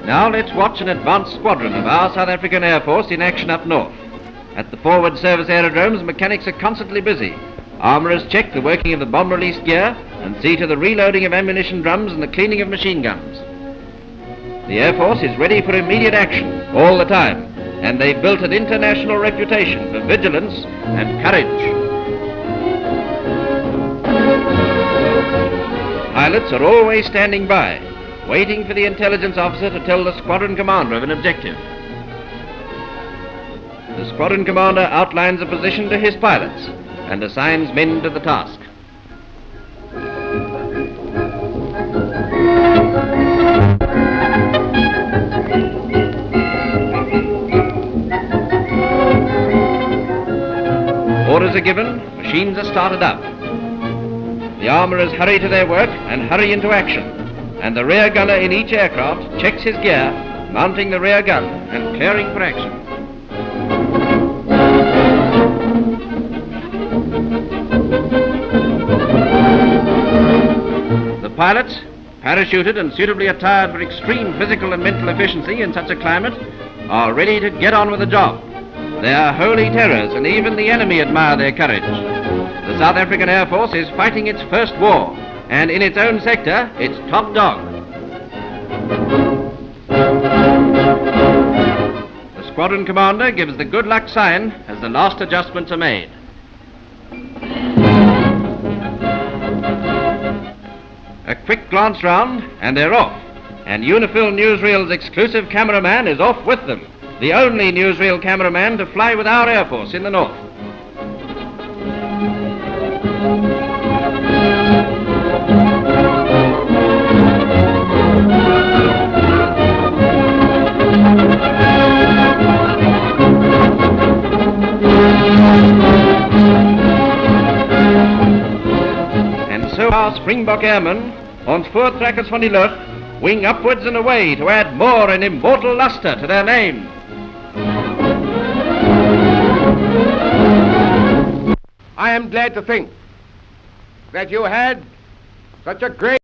Now let's watch an advanced squadron of our South African Air Force in action up north. At the forward service aerodromes, mechanics are constantly busy. Armourers check the working of the bomb release gear and see to the reloading of ammunition drums and the cleaning of machine guns. The Air Force is ready for immediate action all the time, and they've built an international reputation for vigilance and courage. Pilots are always standing by, waiting for the intelligence officer to tell the squadron commander of an objective. The squadron commander outlines a position to his pilots and assigns men to the task. Orders are given, machines are started up. The armourers hurry to their work and hurry into action, and the rear gunner in each aircraft checks his gear, mounting the rear gun and clearing for action. The pilots, parachuted and suitably attired for extreme physical and mental efficiency in such a climate, are ready to get on with the job. They are holy terrors, and even the enemy admire their courage. The South African Air Force is fighting its first war, and in its own sector, it's top dog. The squadron commander gives the good luck sign as the last adjustments are made. A quick glance round, and they're off. And Unifil Newsreel's exclusive cameraman is off with them, the only newsreel cameraman to fly with our Air Force in the north. And so our Springbok airmen, ons voortrekkers van die lug, wing upwards and away to add more and immortal luster to their name. I am glad to think that you had such a great